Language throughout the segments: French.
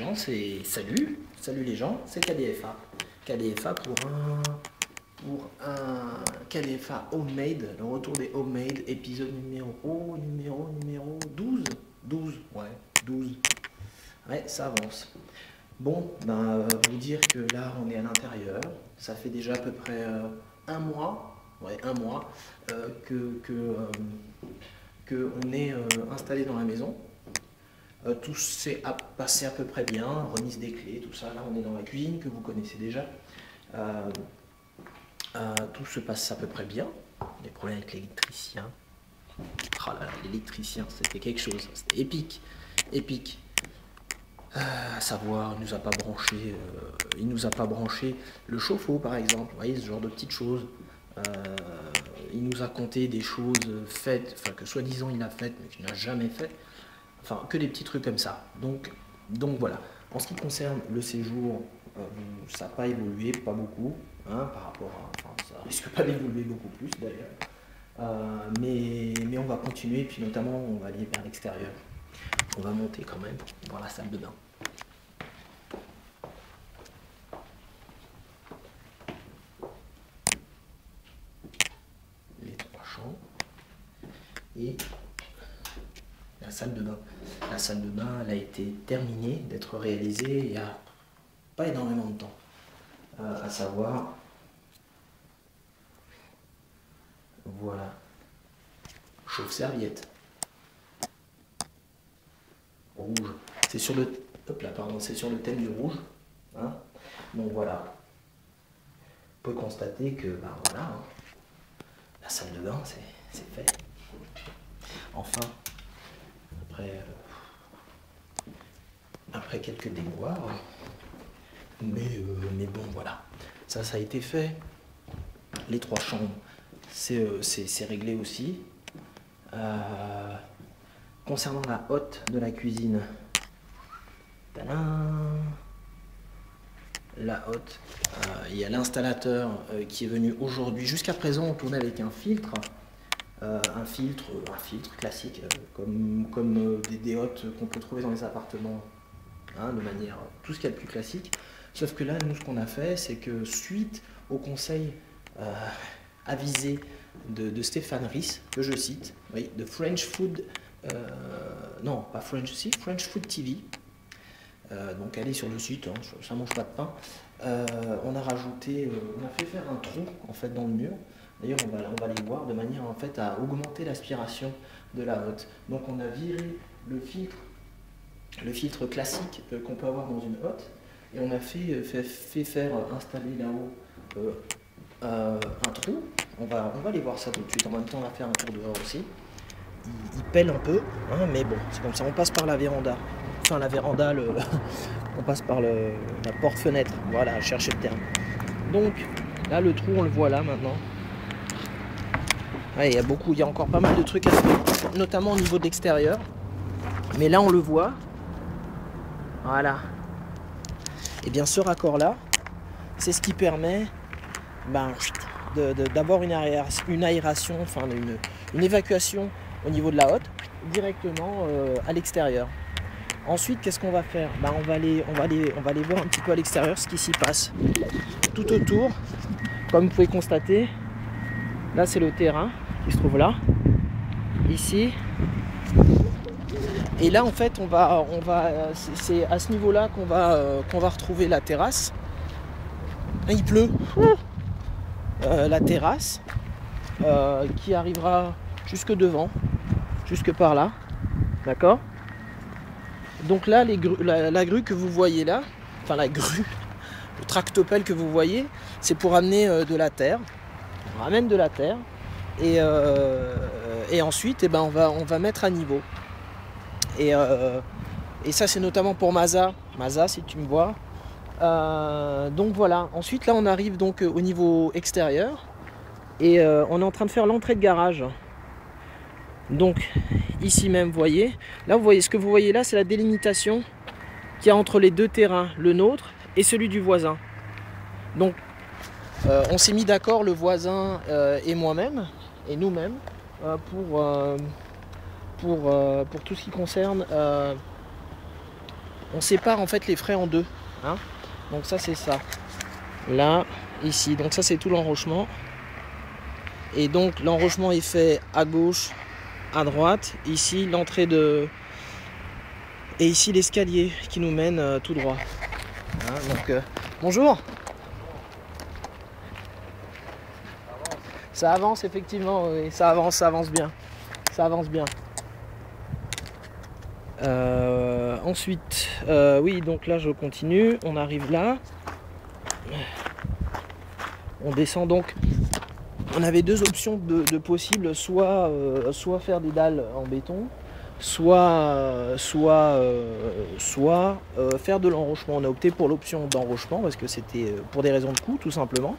gens, c'est salut les gens, c'est KDFA. KDFA pour un KDFA Homemade, le retour des Homemade, épisode numéro 12. 12, ouais, 12. Ouais, ça avance. Bon, ben, vous dire que là, on est à l'intérieur. Ça fait déjà à peu près un mois, ouais, un mois, que on est installé dans la maison. Tout s'est passé à peu près bien, remise des clés, tout ça. Là, on est dans la cuisine que vous connaissez déjà. Tout se passe à peu près bien. Les problèmes avec l'électricien. Oh là là, l'électricien, c'était quelque chose. C'était épique. Épique. À savoir, il nous a pas branché le chauffe-eau par exemple. Vous voyez, ce genre de petites choses. Il nous a conté des choses faites, enfin que soi-disant il a faites, mais qu'il n'a jamais fait. Enfin, que des petits trucs comme ça. Donc voilà. En ce qui concerne le séjour, ça n'a pas évolué, pas beaucoup, hein, par rapport à... Enfin, ça risque pas d'évoluer beaucoup plus d'ailleurs. Mais on va continuer, puis notamment on va aller vers l'extérieur. On va monter quand même voir la salle de bain. Les 3 chambres. Et la salle de bain. La salle de bain, elle a été terminée d'être réalisée il n'y a pas énormément de temps. À savoir, voilà, chauffe-serviette. Rouge. C'est sur le, c'est sur le thème du rouge. Hein. Donc voilà. On peut constater que, ben voilà, hein, la salle de bain, c'est fait. Enfin, après quelques déboires, mais bon, voilà. Ça a été fait. Les 3 chambres, c'est réglé aussi. Concernant la hotte de la cuisine, tadam, la hotte, il y a l'installateur qui est venu aujourd'hui. Jusqu'à présent, on tournait avec un filtre classique, comme des hottes qu'on peut trouver dans les appartements, hein, de manière tout ce qu'il y a de plus classique. Sauf que là, nous, ce qu'on a fait, c'est que suite au conseil avisé de Stéphane Ries, que je cite, oui, de French Food, non, pas French, si, French Food TV, donc allez sur le site, hein, ça mange pas de pain. On a rajouté, on a fait faire un trou en fait dans le mur. D'ailleurs, on va les voir de manière en fait à augmenter l'aspiration de la hotte. Donc on a viré le filtre classique qu'on peut avoir dans une hotte, et on a fait faire installer là-haut un trou. On va aller voir ça tout de suite. En même temps, on va faire un tour dehors aussi. Il pèle un peu, hein, mais bon, c'est comme ça. On passe par la véranda. Enfin, la véranda, on passe par la porte-fenêtre. Voilà, cherchez le terme. Donc, là, le trou, on le voit là maintenant. Ouais, il y a encore pas mal de trucs à faire, notamment au niveau de l'extérieur. Mais là, on le voit. Voilà. Et bien, ce raccord-là, c'est ce qui permet d'avoir une aération, enfin une évacuation au niveau de la hotte directement à l'extérieur. Ensuite, qu'est-ce qu'on va faire? On va aller voir un petit peu à l'extérieur ce qui s'y passe. Tout autour, comme vous pouvez constater, là c'est le terrain qui se trouve là, ici. Et là en fait c'est à ce niveau-là qu'on va retrouver la terrasse. Il pleut. La terrasse qui arrivera jusque devant, jusque par là, d'accord? Donc là, la grue que vous voyez là, enfin la grue, le tractopelle que vous voyez, c'est pour amener de la terre. On ramène de la terre et ensuite, on va mettre à niveau. Et ça, c'est notamment pour Maza, si tu me vois. Donc voilà, ensuite là on arrive donc au niveau extérieur et on est en train de faire l'entrée de garage. Donc ici même, vous voyez, là vous voyez, ce que vous voyez là, c'est la délimitation qu'il y a entre les deux terrains, le nôtre et celui du voisin. Donc on s'est mis d'accord, le voisin et moi-même et nous-mêmes, pour tout ce qui concerne on sépare en fait les frais en deux. Hein. Donc ça c'est ça. Là, ici. Donc ça c'est tout l'enrochement. Et donc l'enrochement est fait à gauche, à droite. Ici l'entrée de... Et ici l'escalier qui nous mène tout droit. Hein, donc bonjour. Ça avance effectivement, oui. Ça avance bien. Ça avance bien. Ensuite, oui, donc là je continue, on arrive là. On descend donc. On avait deux options de possibles, soit faire des dalles en béton, soit faire de l'enrochement. On a opté pour l'option d'enrochement parce que c'était pour des raisons de coût tout simplement.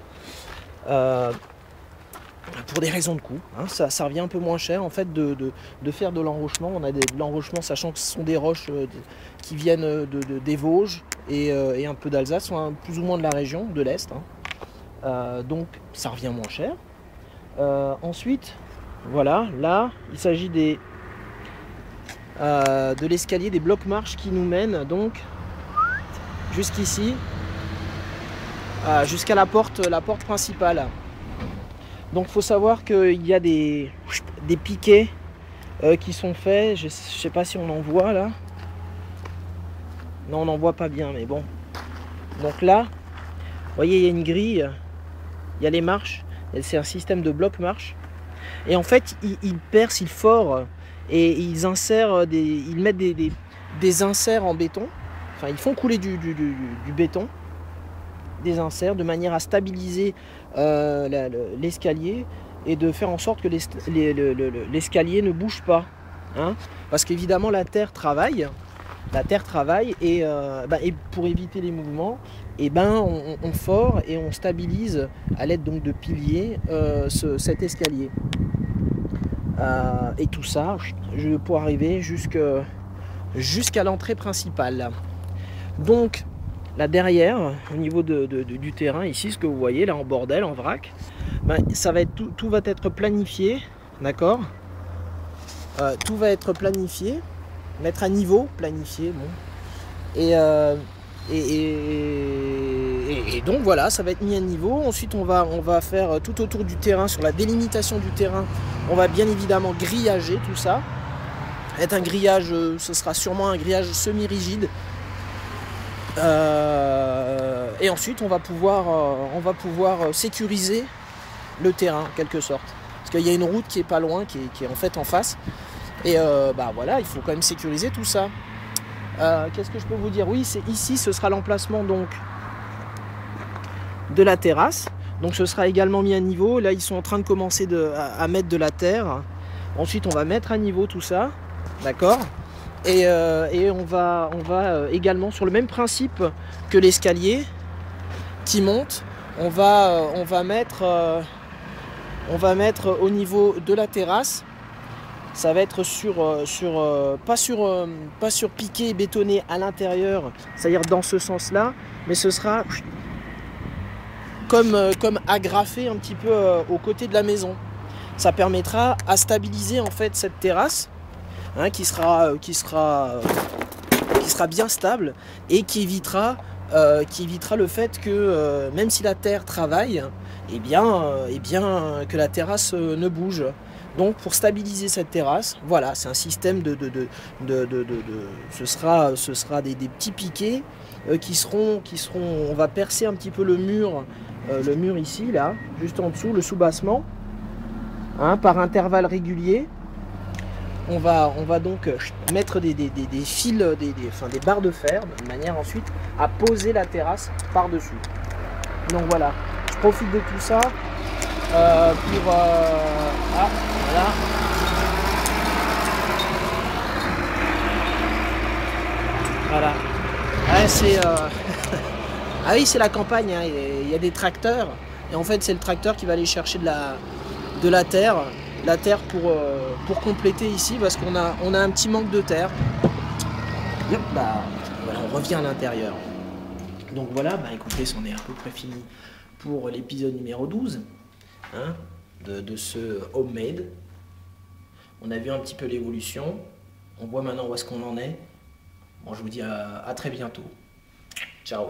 Pour des raisons de coût, hein, ça revient un peu moins cher en fait de faire de l'enrochement. On a de l'enrochement sachant que ce sont des roches qui viennent des Vosges et un peu d'Alsace, plus ou moins de la région de l'Est. Hein. Donc ça revient moins cher. Ensuite, voilà, là il s'agit de l'escalier, des blocs marches qui nous mènent donc jusqu'ici, jusqu'à la porte principale. Donc il faut savoir qu'il y a des piquets qui sont faits. Je ne sais pas si on en voit là. Non, on n'en voit pas bien, mais bon. Donc là, vous voyez, il y a une grille, il y a les marches. C'est un système de blocs marches. Et en fait, ils percent, ils forent et ils insèrent ils mettent des inserts en béton. Enfin, ils font couler du béton, des inserts de manière à stabiliser l'escalier et de faire en sorte que l'escalier ne bouge pas. Hein, parce qu'évidemment la terre travaille et pour éviter les mouvements, on fore et on stabilise à l'aide donc de piliers cet escalier. Et tout ça pour arriver jusqu'à l'entrée principale. Donc là derrière, au niveau du terrain, ici, ce que vous voyez là en bordel, en vrac, ça va être tout va être planifié, d'accord. Tout va être planifié, mettre à niveau, planifié, bon. Et donc voilà, ça va être mis à niveau. Ensuite on va faire tout autour du terrain, sur la délimitation du terrain, on va bien évidemment grillager tout ça. Être un grillage, ce sera sûrement un grillage semi-rigide. Et ensuite on va pouvoir sécuriser le terrain en quelque sorte. Parce qu'il y a une route qui est pas loin, qui est en fait en face. Et voilà, il faut quand même sécuriser tout ça. Qu'est-ce que je peux vous dire? Oui, c'est ici, ce sera l'emplacement donc de la terrasse. Donc ce sera également mis à niveau. Là, ils sont en train de commencer à mettre de la terre. Ensuite, on va mettre à niveau tout ça. D'accord. Et on va également, sur le même principe que l'escalier qui monte, on va mettre au niveau de la terrasse. Ça va être pas sur piqué et bétonné à l'intérieur, c'est-à-dire dans ce sens-là, mais ce sera comme agrafé un petit peu aux côtés de la maison. Ça permettra à stabiliser en fait cette terrasse, hein, qui sera bien stable et qui évitera le fait que même si la terre travaille, que la terrasse ne bouge. Donc pour stabiliser cette terrasse, voilà, c'est un système ce sera des petits piquets qui seront, on va percer un petit peu le mur ici, là, juste en dessous, le soubassement, hein, par intervalles réguliers. On va donc mettre des fils, des barres de fer, de manière ensuite à poser la terrasse par-dessus. Donc voilà, je profite de tout ça voilà. Voilà. Ouais, c'est ah oui, c'est la campagne, hein. Il y a des tracteurs et en fait c'est le tracteur qui va aller chercher de la terre pour compléter ici parce qu'on a un petit manque de terre. Yep, voilà, on revient à l'intérieur. Donc voilà, écoutez, c'en est à peu près fini pour l'épisode numéro 12, hein, de ce homemade. On a vu un petit peu l'évolution, on voit maintenant où est-ce qu'on en est. Bon, je vous dis à très bientôt. Ciao.